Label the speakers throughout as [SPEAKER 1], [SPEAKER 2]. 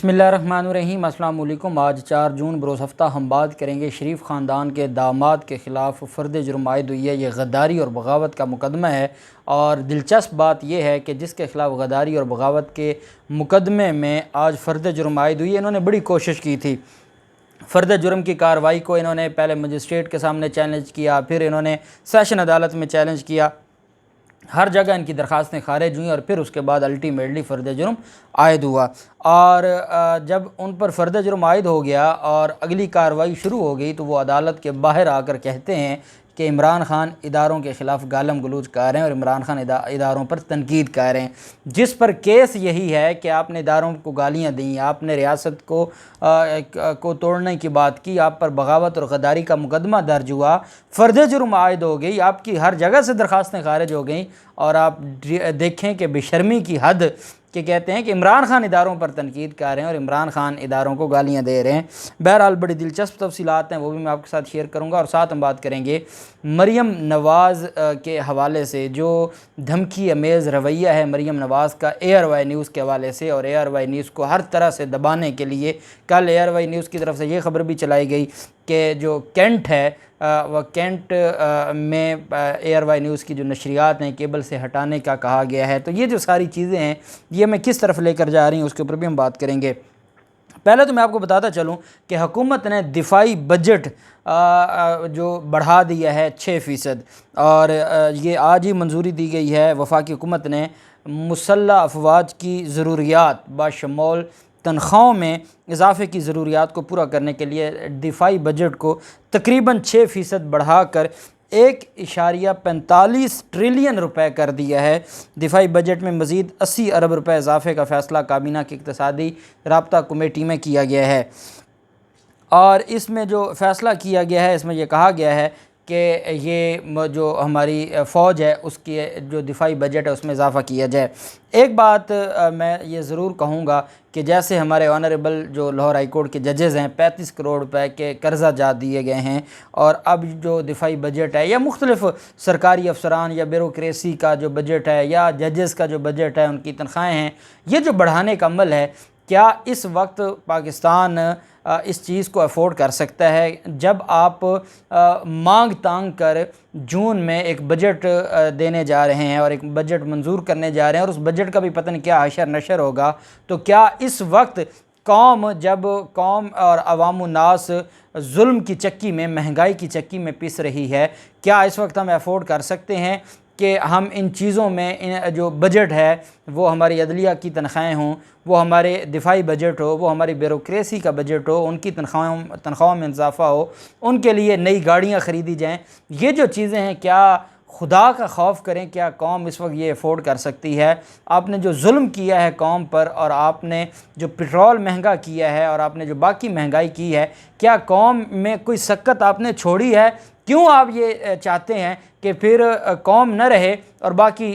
[SPEAKER 1] बिस्मिल्लाहिर्रहमानिर्रहीम। अस्सलाम वालेकुम। आज 4 जून बरोज़ हफ्ता हम बात करेंगे शरीफ ख़ानदान के दामाद के ख़िलाफ़ फ़र्द जुर्म आयद हुई है। ये गद्दारी और बगावत का मुकदमा है और दिलचस्प बात यह है कि जिसके ख़िलाफ़ गद्दारी और बगावत के मुकदमे में आज फ़र्द जुर्म आयद हुई है, इन्होंने बड़ी कोशिश की थी। फ़र्द जुर्म की कार्रवाई को इन्होंने पहले मजिस्ट्रेट के सामने चैलेंज किया, फिर इन्होंने सेशन अदालत में चैलेंज किया। हर जगह इनकी दरख्वास्तें खारिज हुई और फिर उसके बाद अल्टीमेटली फ़र्द जुर्म आयद हुआ। और जब उन पर फ़र्द जुर्म आयद हो गया और अगली कार्रवाई शुरू हो गई तो वो अदालत के बाहर आकर कहते हैं कि इमरान ख़ान इदारों के ख़िलाफ़ गालम गलूज कर रहे हैं और इमरान ख़ान इदारों पर तनकीद कर रहे हैं। जिस पर केस यही है कि आपने इदारों को गालियाँ दी, आपने रियासत को तोड़ने की बात की, आप पर बगावत और गद्दारी का मुकदमा दर्ज हुआ, फ़र्द जुर्म आयद हो गई, आपकी हर जगह से दरख्वास्तें खारिज हो गई और आप देखें कि बेशर्मी की हद कि कहते हैं कि इमरान ख़ान इदारों पर तनकीद कर रहे हैं और इमरान ख़ान इदारों को गालियाँ दे रहे हैं। बहरहाल बड़ी दिलचस्प तफसीलात हैं, वो भी मैं आपके साथ शेयर करूँगा। और साथ हम बात करेंगे मरीम नवाज़ के हवाले से, जो धमकी अमेज़ रवैया है मरीम नवाज़ का ARY न्यूज़ के हवाले से, और ARY न्यूज़ को हर तरह से दबाने के लिए कल ARY न्यूज़ की तरफ से ये खबर भी चलाई गई कि जो कैंट है वह कैंट में ARY न्यूज़ की जो नशरियात हैं केबल से हटाने का कहा गया है। तो ये जो सारी चीज़ें हैं ये मैं किस तरफ लेकर जा रही हूँ उसके ऊपर भी हम बात करेंगे। पहले तो मैं आपको बताता चलूँ कि हुकूमत ने दिफाई बजट जो बढ़ा दिया है 6% और ये आज ही मंजूरी दी गई है। वफाकी हुकूमत ने मुसल्लह अफवाज की ज़रूरियात बाशमूल तनख्वाहों में इजाफ़े की ज़रूरियात को पूरा करने के लिए दिफाई बजट को तकरीबन 6% बढ़ाकर 1.45 ट्रिलियन रुपए कर दिया है। दिफाई बजट में मज़ीद 80 अरब रुपए इजाफ़े का फ़ैसला काबीना की इक़्तिसादी राब्ता कमेटी में किया गया है और इसमें जो फ़ैसला किया गया है इसमें यह कहा गया है कि ये जो हमारी फ़ौज है उसकी जो दिफाई बजट है उसमें इजाफ़ा किया जाए। एक बात मैं ये ज़रूर कहूँगा कि जैसे हमारे ऑनरेबल जो लाहौर हाई कोर्ट के जजेज़ हैं 35 करोड़ रुपए के कर्जा जा दिए गए हैं और अब जो दिफाई बजट है या मुख्तलिफ़ सरकारी अफसरान या ब्यूरोक्रेसी का जो बजट है या जजेज़ का जो बजट है उनकी तनख्वाहें हैं, ये जो बढ़ाने का अमल है, क्या इस वक्त पाकिस्तान इस चीज़ को अफोर्ड कर सकता है? जब आप मांग तांग कर जून में एक बजट देने जा रहे हैं और एक बजट मंजूर करने जा रहे हैं और उस बजट का भी पता नहीं क्या हशर नशर होगा, तो क्या इस वक्त जब कौम और अवामुन्नास जुल्म की चक्की में, महंगाई की चक्की में पिस रही है, क्या इस वक्त हम अफोर्ड कर सकते हैं कि हम इन चीज़ों में इन जो बजट है वो हमारी अदलिया की तनख्वाहें हों, वो हमारे दिफाई बजट हो, वो हमारी ब्यूरोक्रेसी का बजट हो, उनकी तनख्वाहों में इजाफ़ा हो, उनके लिए नई गाड़ियाँ ख़रीदी जाएँ। ये जो चीज़ें हैं क्या खुदा का खौफ करें, क्या कौम इस वक्त ये अफोर्ड कर सकती है? आपने जो जुल्म किया है कौम पर और आपने जो पेट्रोल महंगा किया है और आपने जो बाकी महंगाई की है, क्या कौम में कोई सकत आपने छोड़ी है? क्यों आप ये चाहते हैं कि फिर कौम न रहे और बाकी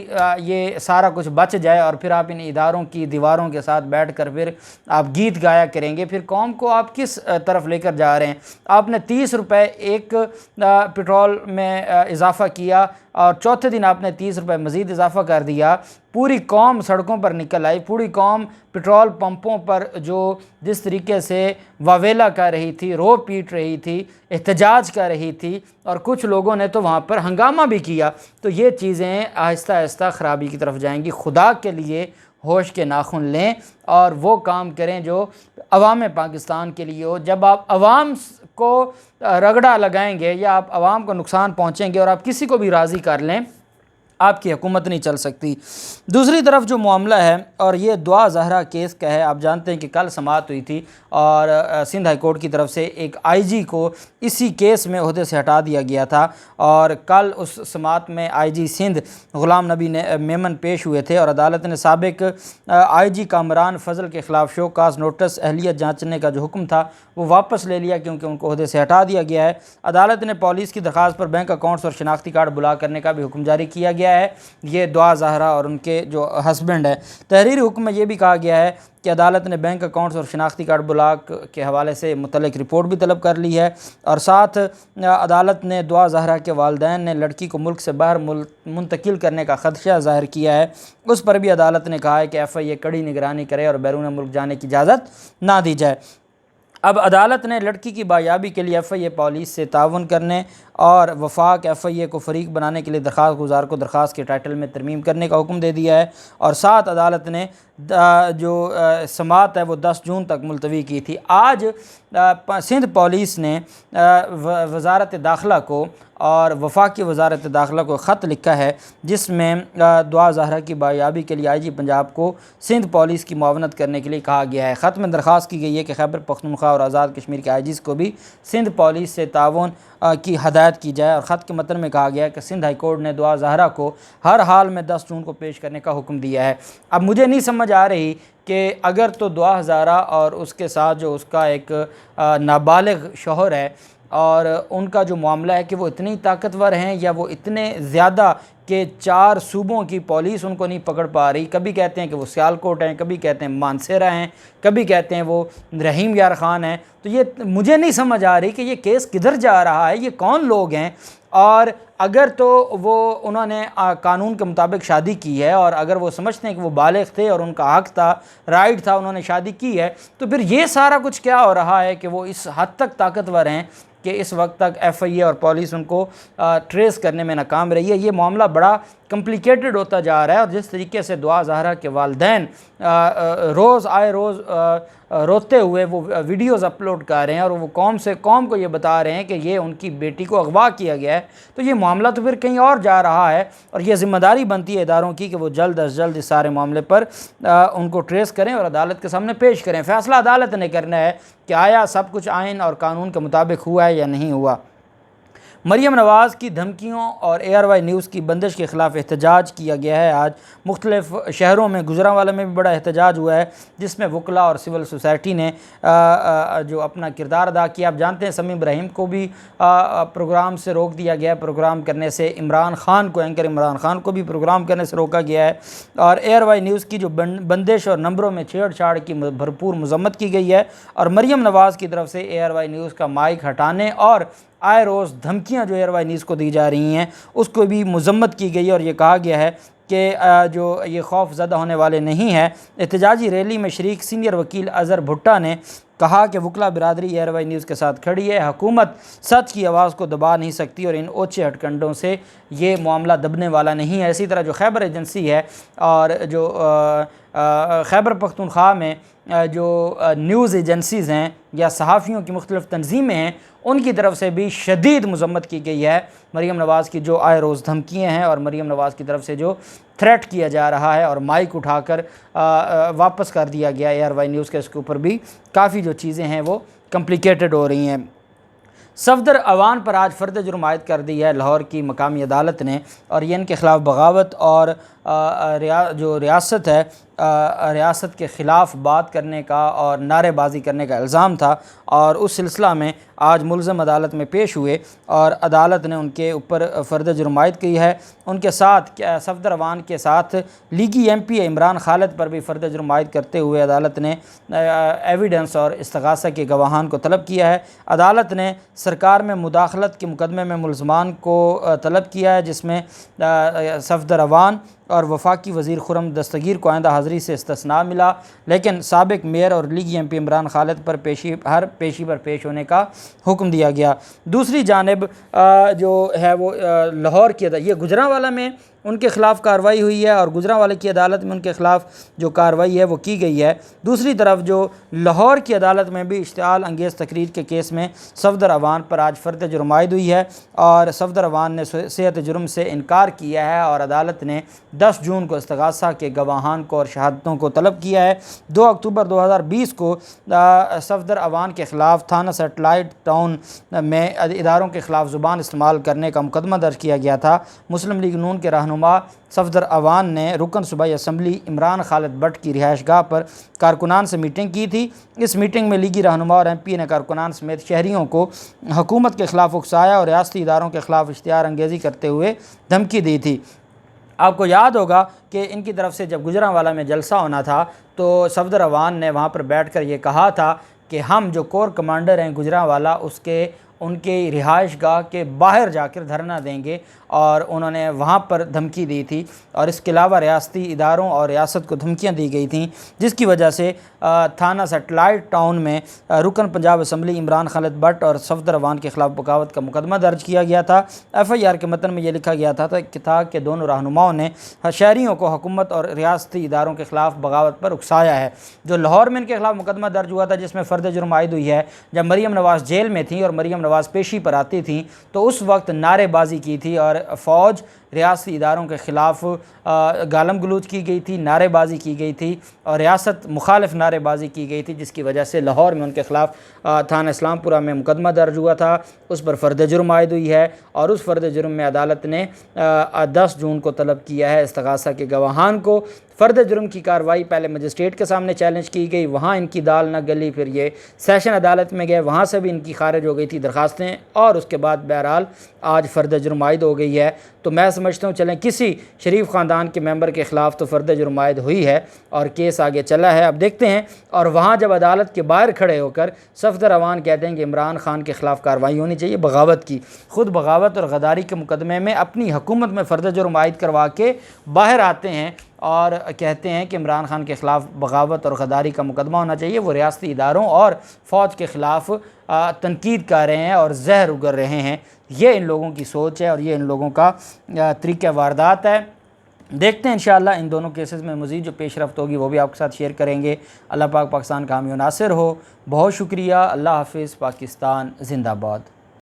[SPEAKER 1] ये सारा कुछ बच जाए और फिर आप इन इदारों की दीवारों के साथ बैठकर फिर आप गीत गाया करेंगे? फिर कौम को आप किस तरफ लेकर जा रहे हैं? आपने 30 रुपये एक पेट्रोल में इजाफ़ा किया और चौथे दिन आपने 30 रुपये मज़ीद इजाफ़ा कर दिया। पूरी कौम सड़कों पर निकल आई, पूरी कौम पेट्रोल पंपों पर जो जिस तरीके से वावेला कर रही थी, रो पीट रही थी, एहतजाज कर रही थी और कुछ लोगों ने तो वहाँ पर हंगामा भी किया। तो ये चीज़ें आहिस्ता आहिस्ता ख़राबी की तरफ जाएंगी। खुदा के लिए होश के नाखून लें और वो काम करें जो अवाम पाकिस्तान के लिए हो। जब आप अवाम को रगड़ा लगाएंगे या आप अवाम को नुकसान पहुँचेंगे और आप किसी को भी राज़ी कर लें, आपकी हुकूमत नहीं चल सकती। दूसरी तरफ जो मामला है और ये दुआ ज़हरा केस का है, आप जानते हैं कि कल समाअत हुई थी और सिंध हाई कोर्ट की तरफ से एक IG को इसी केस में ओहदे से हटा दिया गया था और कल उस समाअत में IG सिंध ग़ुलाम नबी मेमन पेश हुए थे और अदालत ने साबिक IG कामरान फ़ज़ल के ख़िलाफ़ शोकाज़ नोटिस अहलियत जाँचने का जो हुक्म था वो वापस ले लिया क्योंकि उनको ओहदे से हटा दिया गया है। अदालत ने पुलिस की दरख्वास्त पर बैंक अकाउंट्स और शनाख्ती कार्ड बुला करने का भी हुक्म जारी किया गया गया है ये दुआ ज़हरा और उनके जो हस्बैंड है। तहरीरी हुक्म में ये भी कहा गया है कि अदालत ने बैंक अकाउंट्स और शनाख्ती कार्ड ब्लॉक के हवाले से मुतल्लिक रिपोर्ट भी तलब कर ली है। और साथ अदालत ने दुआ ज़हरा के वालिदैन ने लड़की को मुल्क से बाहर मुंतकिल करने का ख़दशा ज़ाहिर किया है, उस पर भी अदालत ने कहा है कि FIA कड़ी निगरानी करे और बैरून मुल्क जाने की इजाज़त ना दी जाए। अब अदालत ने लड़की की बायाबी के लिए FIA पॉलिस से ताउन करने और वफाक FIA को फ़रीक बनाने के लिए दरख्वास्त गुजार को दरख्वास्त के टाइटल में तरमीम करने का हुक्म दे दिया है। और साथ अदालत ने जो समाअत है वो 10 जून तक मुलतवी की थी। आज सिंध पुलिस ने वज़ारत दाखिला को और वफाकी वज़ारत दाखिला को ख़त लिखा है जिसमें दुआ ज़हरा की बायाबी के लिए IG पंजाब को सिंध पुलिस की मुआवनत करने के लिए कहा गया है। ख़त में दरख्वास्त की गई है कि खैबर पख्तूनख्वा और आज़ाद कश्मीर के IGs को भी सिंध पुलिस से ताउन की हदायत की जाए। और ख़त के मतन में कहा गया है कि सिंध हाई कोर्ट ने दुआ ज़हरा को हर हाल में 10 जून को पेश करने का हुक्म दिया है। अब मुझे नहीं समझ आ रही कि अगर तो दुआ ज़हरा और उसके साथ जो उसका एक नाबालिग शौहर है और उनका जो मामला है कि वो इतनी ताकतवर हैं या वो इतने ज़्यादा कि 4 सूबों की पुलिस उनको नहीं पकड़ पा रही। कभी कहते हैं कि वो सियालकोट हैं, कभी कहते हैं मानसेरा हैं, कभी कहते हैं वो रहीम यार ख़ान हैं। तो ये मुझे नहीं समझ आ रही कि ये केस किधर जा रहा है, ये कौन लोग हैं। और अगर तो वो उन्होंने कानून के मुताबिक शादी की है और अगर वो समझते हैं कि वो बालिग थे और उनका हक़ था, राइट था, उन्होंने शादी की है, तो फिर ये सारा कुछ क्या हो रहा है कि वो इस हद तक ताकतवर हैं कि इस वक्त तक FIA और पुलिस उनको ट्रेस करने में नाकाम रही है। ये मामला बड़ा कम्प्लिकेटेड होता जा रहा है। और जिस तरीके से दुआ ज़हरा के वालिदैन रोज़ आए रोज़ रोते हुए वो वीडियोज़ अपलोड कर रहे हैं और वो कौम को ये बता रहे हैं कि ये उनकी बेटी को अगवा किया गया है, तो ये मामला तो फिर कहीं और जा रहा है। और ये ज़िम्मेदारी बनती है इदारों की कि वो जल्द अज जल्द इस सारे मामले पर उनको ट्रेस करें और अदालत के सामने पेश करें। फ़ैसला अदालत ने करना है कि आया सब कुछ आइन और कानून के मुताबिक हुआ है या नहीं हुआ। मरियम नवाज़ की धमकियों और ARY न्यूज़ की बंदिश के ख़िलाफ़ एहतजाज किया गया है। आज मुख्तलिफ़ शहरों में, गुजरांवाला में भी बड़ा एहतजाज हुआ है जिसमें वकला और सिविल सोसाइटी ने जो अपना किरदार अदा किया। आप जानते हैं समीम इब्राहिम को भी प्रोग्राम से रोक दिया गया है, प्रोग्राम करने से इमरान ख़ान को, एंकर इमरान ख़ान को भी प्रोग्राम करने से रोका गया है। और ARY न्यूज़ की जो बंदिश और नंबरों में छेड़छाड़ की भरपूर मज़म्मत की गई है। और मरियम नवाज़ की तरफ से ARY न्यूज़ का माइक हटाने और आए रोज़ धमकियाँ जो ARY न्यूज़ को दी जा रही हैं उसको भी मज़म्मत की गई है। और ये कहा गया है कि जो ये खौफ ज़दा होने वाले नहीं है। एहतजाजी रैली में शरीक सीनियर वकील अज़हर भुट्टा ने कहा कि वकला बिरादरी ARY न्यूज़ के साथ खड़ी है, हुकूमत सच की आवाज़ को दबा नहीं सकती और इन ओछे हटकंडों से ये मामला दबने वाला नहीं है। इसी तरह जो खैबर एजेंसी है और जो खैबर पख्तूनख्वा में जो न्यूज़ एजेंसीज़ हैं या सहाफ़ियों की मुख्तलिफ़ तंजीमें हैं उनकी तरफ से भी शदीद मज़म्मत की गई है मरीम नवाज़ की जो आए रोज़ धमकियाँ हैं और मरीम नवाज़ की तरफ से जो थ्रेट किया जा रहा है और माइक उठाकर वापस कर दिया गया ARY न्यूज़ के। इसके ऊपर भी काफ़ी जो चीज़ें हैं वो कम्प्लिकेटेड हो रही हैं। सफदर अवान पर आज फ़र्द जुर्म आयद कर दी है लाहौर की मकामी अदालत ने। और ये इनके ख़िलाफ़ बगावत और जो रियासत है रियासत के ख़िलाफ़ बात करने का और नारेबाजी करने का इल्ज़ाम था और उस सिलसिला में आज मुलज़म अदालत में पेश हुए और अदालत ने उनके ऊपर फ़र्द जुर्म आयद की है। उनके साथ सफदर अवान के साथ लीगी MP इमरान खालिद पर भी फ़र्द जुर्म आयद करते हुए अदालत ने एविडेंस और इस्तग़ासा के गवाहान को तलब किया है। अदालत ने सरकार में मुदाखलत के मुकदमे में मुलज़मान को तलब किया है जिसमें सफदर अवान और वफाकी वज़ीर खुरम दस्तगीर को आइंदा हाज़री से इस्तिस्ना मिला, लेकिन साबिक मेयर और लीगी MP इमरान खालिद पर पेशी पर पेश होने का हुक्म दिया गया। दूसरी जानिब जो है वो लाहौर की ये गुजरांवाला में उनके ख़िलाफ़ कार्रवाई हुई है और गुजरांवाला की अदालत में उनके ख़िलाफ़ जो कार्रवाई है वो की गई है। दूसरी तरफ जो लाहौर की अदालत में भी इश्तिआल अंगेज़ तकरीर के केस में सफदर अवान पर आज फ़र्द जुर्म आयद हुई है और सफदर अवान ने सेहत जुर्म से इनकार किया है और अदालत ने 10 जून को इस्तग़ासा के गवाहान को और शहादतों को तलब किया है। 2 अक्टूबर 2020 को सफदर अवान के ख़िलाफ़ थाना सेटेलाइट टाउन में इदारों के ख़िलाफ़ ज़ुबान इस्तेमाल करने का मुकदमा दर्ज किया गया था। मुस्लिम लीग नून के रहनुमा सफदर अवान ने रुकन सूबाई असम्बली इमरान खालिद भट्ट की रिहाइशगाह पर कारकुनान से मीटिंग की थी। इस मीटिंग में लीगी रहनुमा और MP ने कारकुनान समेत शहरियों को हुकूमत के ख़िलाफ़ उकसाया और रियासती इदारों के ख़िलाफ़ इश्तिहार अंगेज़ी करते हुए धमकी दी थी। आपको याद होगा कि इनकी तरफ से जब गुजरांवाला में जलसा होना था तो सफदर अवान ने वहाँ पर बैठकर ये कहा था कि हम जो कोर कमांडर हैं गुजरांवाला उसके उनके रिहाइश गाह के बाहर जाकर धरना देंगे, और उन्होंने वहाँ पर धमकी दी थी। और इसके अलावा रियासती इदारों और रियासत को धमकियाँ दी गई थी, जिसकी वजह से थाना सेटेलाइट टाउन में रुकन पंजाब असम्बली इमरान खालिद भट्ट और सफदर अवान के ख़िलाफ़ बगावत का मुकदमा दर्ज किया गया था। FIR के मतन में ये लिखा गया था कि दोनों रहनुमाओं ने शहरियों को हुकूमत और रियासती इदारों के ख़िलाफ़ बगावत पर उकसाया है। जो लाहौर में इनके ख़िलाफ़ मुकदमा दर्ज हुआ था जिसमें फ़र्द जुर्म आयद हुई है, जब मरीम नवाज़ जेल में थी और मरीम नवाज़ पेशी पर आती थी तो उस वक्त नारेबाजी की थी और फ़ौज रियासती इदारों के ख़िलाफ़ गालम गलूच की गई थी, नारेबाजी की गई थी और रियासत मुखालिफ नारेबाजी की गई थी, जिसकी वजह से लाहौर में उनके ख़िलाफ़ थाना इस्लामपुरा में मुकदमा दर्ज हुआ था। उस पर फ़र्द जुर्म आयद हुई है और उस फ़र्द जुर्म में अदालत ने 10 जून को तलब किया है इस्तग़ासा के गवाहान को। फ़र्द जुर्म की कार्रवाई पहले मजिस्ट्रेट के सामने चैलेंज की गई, वहाँ इनकी दाल न गली, फिर ये सेशन अदालत में गए, वहाँ से भी इनकी खारिज हो गई थी दरख्वास्तें, और उसके बाद बहरहाल आज फ़र्द जुर्म आयद हो गई है। तो मैं समझता हूँ चलें किसी शरीफ ख़ानदान के मेंबर के ख़िलाफ़ तो फ़र्द जुर्म आयद हुई है और केस आगे चला है, अब देखते हैं। और वहाँ जब अदालत के बाहर खड़े होकर सफदर अवान कहते हैं कि इमरान खान के ख़िलाफ़ कार्रवाई होनी चाहिए बगावत की, ख़ुद बगावत और गद्दारी के मुकदमे में अपनी हुकूमत में फ़र्द जुर्म आयद करवा के बाहर आते हैं और कहते हैं कि इमरान खान के ख़िलाफ़ बगावत और गद्दारी का मुकदमा होना चाहिए। वो रियासती इदारों और फ़ौज के ख़िलाफ़ तनकीद कर रहे हैं और जहर उगर रहे हैं। ये इन लोगों की सोच है और ये इन लोगों का तरीक़ा वारदात है। देखते हैं इंशाअल्लाह इन दोनों केसेस में मज़ीद जो पेशरफ्त होगी वो भी आपके साथ शेयर करेंगे। अल्लाह पाक पाकिस्तान का हामी नासिर हो। बहुत शुक्रिया। अल्लाह हाफ़िज़। पाकिस्तान ज़िंदाबाद।